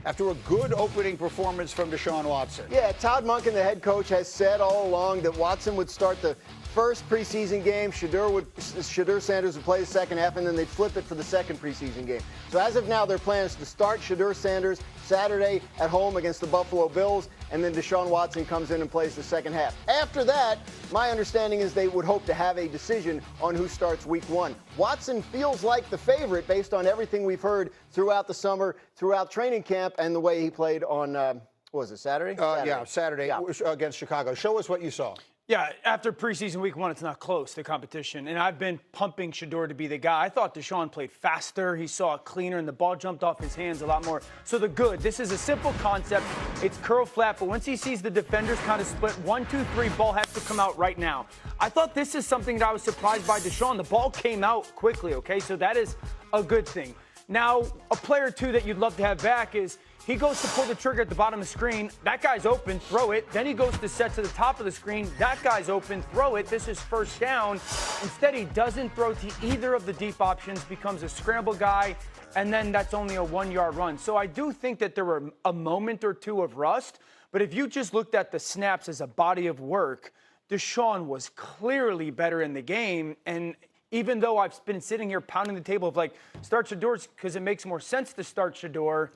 after a good opening performance from Deshaun Watson. Yeah, Todd Monken, the head coach, has said all along that Watson would start the first preseason game, Shedeur Sanders would play the second half, and then they'd flip it for the second preseason game. So as of now, their plan is to start Shedeur Sanders Saturday at home against the Buffalo Bills, and then Deshaun Watson comes in and plays the second half. After that, my understanding is they would hope to have a decision on who starts week 1. Watson feels like the favorite based on everything we've heard throughout the summer, throughout training camp, and the way he played on, what was it, Saturday? Saturday against Chicago. Show us what you saw. Yeah, after preseason week 1, it's not close, the competition. And I've been pumping Shedeur to be the guy. I thought Deshaun played faster. He saw it cleaner, and the ball jumped off his hands a lot more. So the good. This is a simple concept. It's curl flat, but once he sees the defenders kind of split, 1, 2, 3, ball has to come out right now. I thought this is something that I was surprised by Deshaun. The ball came out quickly, okay? So that is a good thing. Now, a player or two that you'd love to have back is he goes to pull the trigger at the bottom of the screen. That guy's open, throw it. Then he goes to set to the top of the screen. That guy's open, throw it. This is first down. Instead, he doesn't throw to either of the deep options, becomes a scramble guy, and then that's only a 1-yard run. So I do think that there were a moment or two of rust, but if you just looked at the snaps as a body of work, Deshaun was clearly better in the game. And even though I've been sitting here pounding the table of like, start Shedeur because it makes more sense to start Shedeur,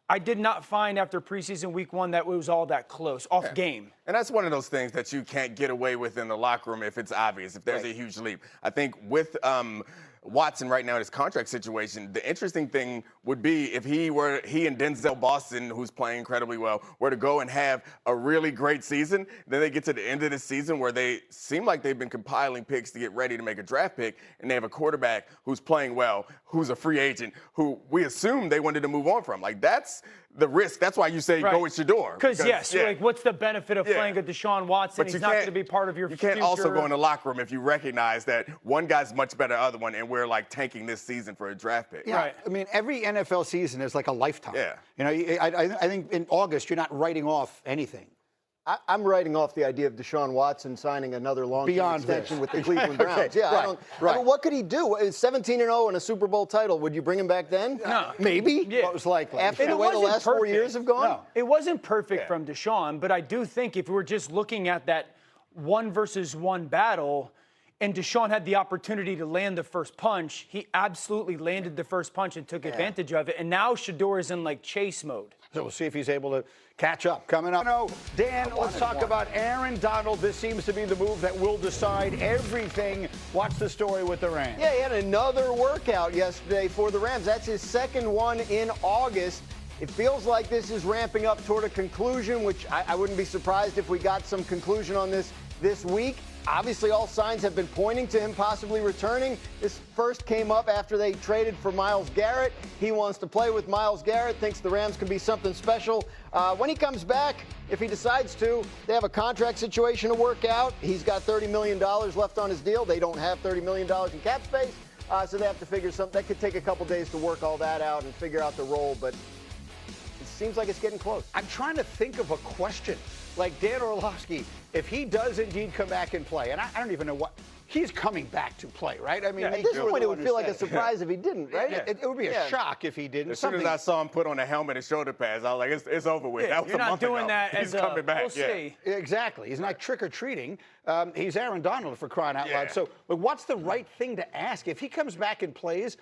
I did not find after preseason week 1 that it was all that close, off game. And that's one of those things that you can't get away with in the locker room if it's obvious, if there's a huge leap. I think with Watson right now in his contract situation, the interesting thing would be if he and Denzel Boston, who's playing incredibly well, were to go and have a really great season. Then they get to the end of the season where they seem like they've been compiling picks to get ready to make a draft pick, and they have a quarterback who's playing well, who's a free agent, who we assume they wanted to move on from. Like, that's the risk. That's why you say go with Shedeur. Because like, what's the benefit of playing a Deshaun Watson? He's not going to be part of your future. You can't also go in the locker room if you recognize that one guy's much better than the other one, and we're like tanking this season for a draft pick. Yeah, right. I mean, every NFL season is like a lifetime. Yeah. You know, I think in August you're not writing off anything. I'm writing off the idea of Deshaun Watson signing another long-term extension with the Cleveland Browns. Yeah, I mean, what could he do? 17-0 and a Super Bowl title. Would you bring him back then? No. Maybe. Yeah. What was likely? After the way the last 4 years have gone? No. It wasn't perfect from Deshaun, but I do think if we're just looking at that 1-versus-1 battle, and Deshaun had the opportunity to land the first punch, he absolutely landed the first punch and took advantage of it. And now Shedeur is in like chase mode. So we'll see if he's able to catch up. Coming up. No, Dan, let's talk about Aaron Donald. This seems to be the move that will decide everything. Watch the story with the Rams. Yeah, he had another workout yesterday for the Rams. That's his second one in August. It feels like this is ramping up toward a conclusion, which I wouldn't be surprised if we got some conclusion on this week. Obviously, all signs have been pointing to him possibly returning. This first came up after they traded for Myles Garrett. He wants to play with Myles Garrett, thinks the Rams can be something special. When he comes back, if he decides to, they have a contract situation to work out. He's got $30 million left on his deal. They don't have $30 million in cap space, so they have to figure something. That could take a couple days to work all that out and figure out the role, but it seems like it's getting close. I'm trying to think of a question. Like Dan Orlovsky, if he does indeed come back and play, and I don't even know what, he's coming back to play, right? I mean, at this point, it would feel like a surprise if he didn't, right? Yeah, it would be a shock if he didn't. As soon as I saw him put on a helmet and shoulder pads, I was like, it's over with. That was you're a not month doing ago. that He's as coming back. We'll see. Exactly. He's not trick-or-treating. He's Aaron Donald, for crying out loud. So, but what's the right thing to ask? If he comes back and plays,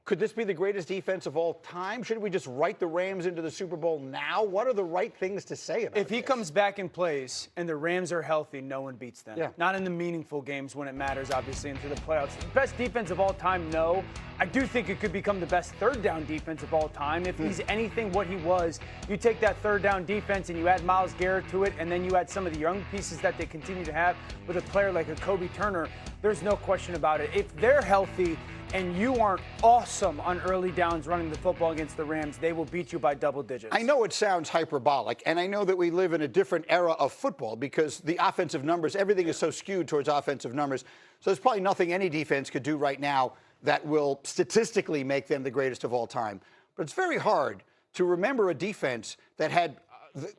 could this be the greatest defense of all time? Should we just write the Rams into the Super Bowl now? What are the right things to say about it? If he comes back and plays and the Rams are healthy, no one beats them. Yeah. Not in the meaningful games when it matters, obviously, into the playoffs. Best defense of all time, no. I do think it could become the best third down defense of all time. If he's anything what he was, you take that third down defense and you add Myles Garrett to it, and then you add some of the young pieces that they continue to have with a player like a Kobe Turner, there's no question about it. If they're healthy and you aren't awesome on early downs running the football against the Rams, they will beat you by double digits. I know it sounds hyperbolic, and I know that we live in a different era of football because the offensive numbers, everything is so skewed towards offensive numbers. So there's probably nothing any defense could do right now that will statistically make them the greatest of all time. But it's very hard to remember a defense that had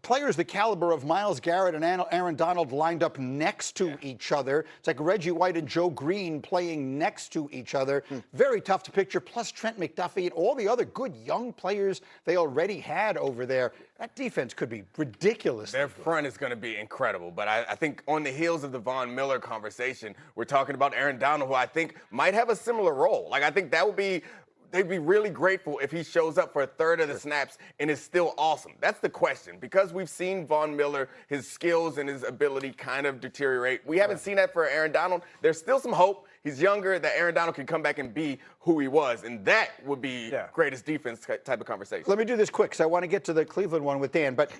players the caliber of Myles Garrett and Aaron Donald lined up next to each other. It's like Reggie White and Joe Green playing next to each other. Very tough to picture. Plus Trent McDuffie and all the other good young players they already had over there. That defense could be ridiculous. Their front is going to be incredible. But I think on the heels of the Von Miller conversation, we're talking about Aaron Donald, who I think might have a similar role. Like, I think that would be they'd be really grateful if he shows up for a third of the snaps and is still awesome. That's the question. Because we've seen Von Miller, his skills and his ability kind of deteriorate. We haven't seen that for Aaron Donald. There's still some hope. He's younger, that Aaron Donald can come back and be who he was. And that would be greatest defense type of conversation. Let me do this quick, because I want to get to the Cleveland one with Dan. But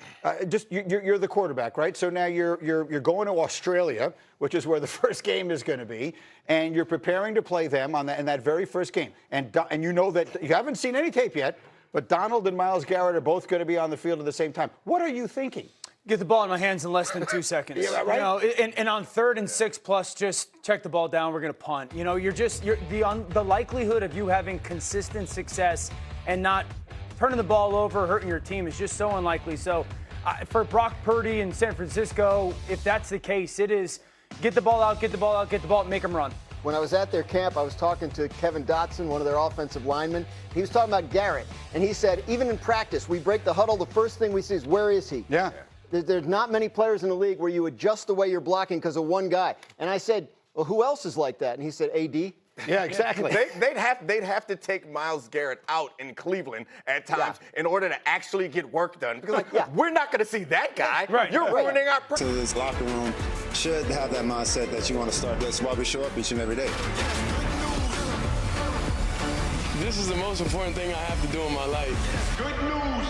just you're the quarterback, right? So now you're going to Australia, which is where the first game is going to be, and you're preparing to play them in that very first game. And you know that you haven't seen any tape yet, but Donald and Myles Garrett are both going to be on the field at the same time. What are you thinking? Get the ball in my hands in less than 2 seconds. Yeah, right? You know, and on 3rd and 6+, just check the ball down. We're going to punt. You know, the likelihood of you having consistent success and not turning the ball over, hurting your team is just so unlikely. So for Brock Purdy in San Francisco, if that's the case, it is get the ball out, make them run. When I was at their camp, I was talking to Kevin Dotson, one of their offensive linemen. He was talking about Garrett, and he said, even in practice, we break the huddle, the first thing we see is, where is he? Yeah. There's not many players in the league where you adjust the way you're blocking because of one guy. And I said, well, who else is like that? And he said, AD. Yeah, exactly. They'd have to take Myles Garrett out in Cleveland at times in order to actually get work done. Because we're not going to see that guy. Right. You're ruining our. So this locker room should have that mindset that you want to start. That's why we show up each and every day. This is the most important thing I have to do in my life. Good news.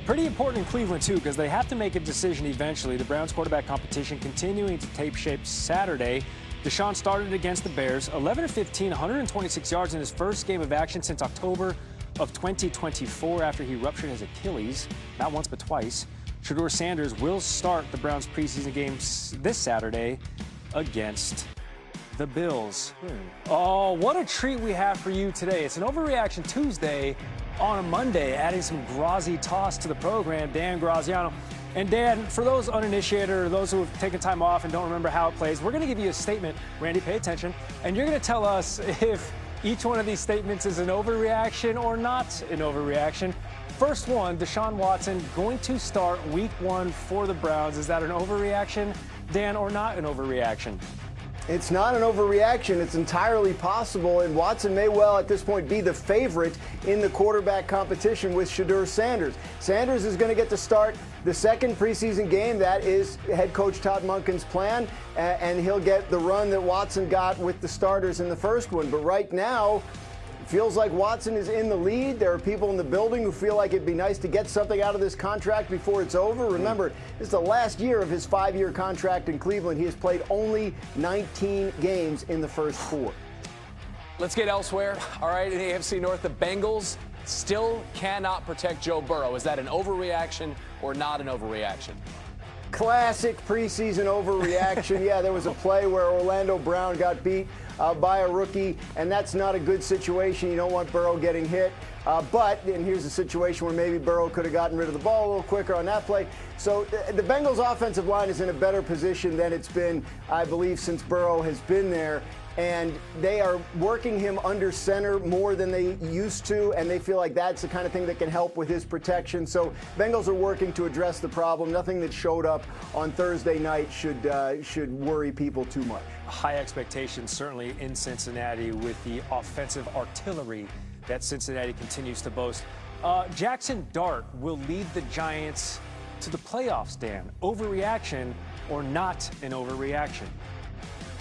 Pretty important in Cleveland, too, because they have to make a decision eventually. The Browns quarterback competition continuing to take shape Saturday. Deshaun started against the Bears, 11 of 15, 126 yards in his first game of action since October of 2024 after he ruptured his Achilles, not once but twice. Shedeur Sanders will start the Browns preseason games this Saturday against the Bills. Oh, what a treat we have for you today. It's an Overreaction Tuesday on a Monday, adding some Grazi toss to the program, Dan Graziano. And Dan, for those uninitiated or those who have taken time off and don't remember how it plays, we're going to give you a statement. Randy, pay attention. And you're going to tell us if each one of these statements is an overreaction or not an overreaction. First one, Deshaun Watson going to start week 1 for the Browns. Is that an overreaction, Dan, or not an overreaction? It's not an overreaction. It's entirely possible, and Watson may well at this point be the favorite in the quarterback competition with Shedeur Sanders. Sanders is going to get to start the second preseason game. That is head coach Todd Monken's plan, and he'll get the run that Watson got with the starters in the first one. But right now, feels like Watson is in the lead. There are people in the building who feel like it'd be nice to get something out of this contract before it's over. Remember, this is the last year of his 5-year contract in Cleveland. He has played only 19 games in the first 4. Let's get elsewhere. All right, in the AFC North, the Bengals still cannot protect Joe Burrow. Is that an overreaction or not an overreaction? Classic preseason overreaction. Yeah, there was a play where Orlando Brown got beat by a rookie, and that's not a good situation. You don't want Burrow getting hit. And here's a situation where maybe Burrow could have gotten rid of the ball a little quicker on that play. So the Bengals' offensive line is in a better position than it's been, I believe, since Burrow has been there. And they are working him under center more than they used to, and they feel like that's the kind of thing that can help with his protection. So Bengals are working to address the problem. Nothing that showed up on Thursday night should worry people too much. High expectations certainly in Cincinnati with the offensive artillery that Cincinnati continues to boast. Jackson Dart will lead the Giants to the playoffs, Dan. Overreaction or not an overreaction?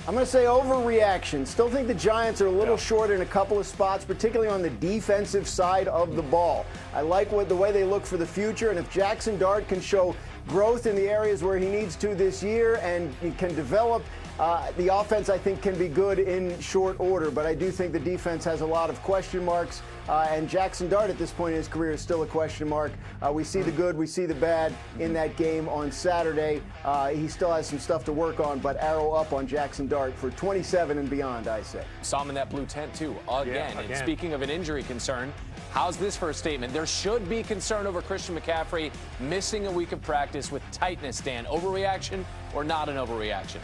I'm going to say overreaction. Still think the Giants are a little short in a couple of spots, particularly on the defensive side of the ball. I like the way they look for the future, and if Jackson Dart can show growth in the areas where he needs to this year and he can develop, the offense, I think, can be good in short order. But I do think the defense has a lot of question marks, and Jackson Dart at this point in his career is still a question mark. We see the good, we see the bad in that game on Saturday. He still has some stuff to work on, but arrow up on Jackson Dart for 27 and beyond, I say. Saw him in that blue tent, too, again. And speaking of an injury concern, How's this for a statement? There should be concern over Christian McCaffrey missing a week of practice with tightness, Dan. Overreaction or not an overreaction?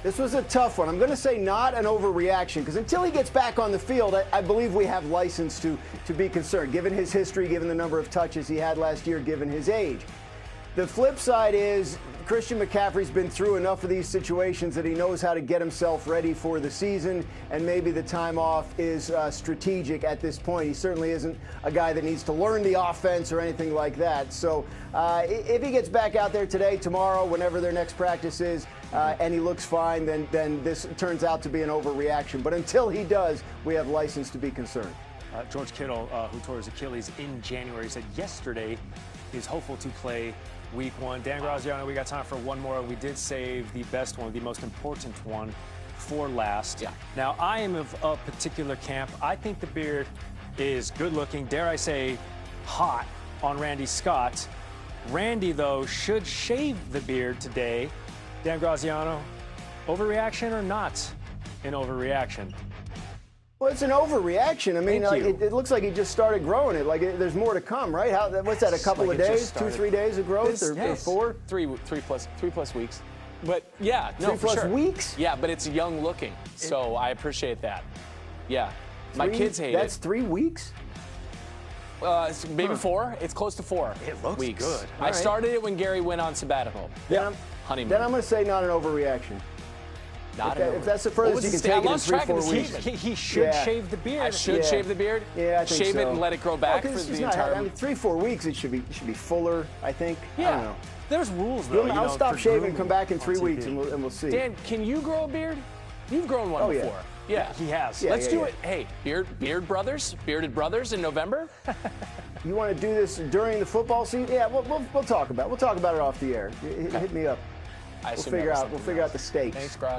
This was a tough one. I'm going to say not an overreaction, because until he gets back on the field, I believe we have license to be concerned, given his history, given the number of touches he had last year, given his age. The flip side is Christian McCaffrey's been through enough of these situations that he knows how to get himself ready for the season, and maybe the time off is strategic at this point. He certainly isn't a guy that needs to learn the offense or anything like that. So if he gets back out there today, tomorrow, whenever their next practice is, and he looks fine, then this turns out to be an overreaction. But until he does, we have license to be concerned. George Kittle, who tore his Achilles in January, said yesterday he's hopeful to play Week 1. Dan Graziano, we got time for one more. We did save the best one, the most important one, for last. Yeah. Now, I am of a particular camp. I think the beard is good looking, dare I say, hot on Randy Scott. Randy, though, should shave the beard today. Dan Graziano, overreaction or not an overreaction? Well, it's an overreaction. I mean, Thank it looks like he just started growing it. There's more to come, right? What's that? A couple of days, 2-3 days of growth, or 4? Three plus weeks. But yeah, no, 3 for plus sure. weeks? Yeah, but it's young looking, so I appreciate that. Yeah, my kids hate That's it. 3 weeks? Maybe 4. It's close to 4. It looks weeks. good. I started it when Gary went on sabbatical. Honeymoon. Then I'm going to say not an overreaction. If that's the What was furthest you his can take it in I lost 3-4 track of the weeks. statement. He should shave the beard. I should shave the beard? Yeah, I think shave so. it and let it grow back for the entire. I mean, 3-4 weeks, it should be fuller, I think. Yeah. I don't know. There's rules, though. I'll stop for shaving, grooming come back in on 3 TV. weeks, and we'll see. Dan, can you grow a beard? You've grown one yeah. before. Yeah, He has. Yeah, Let's do it. Hey, bearded brothers in November. You want to do this during the football season? Yeah, we'll talk about it. We'll talk about it off the air. Hit me up. We'll figure out the stakes. Thanks, Graz.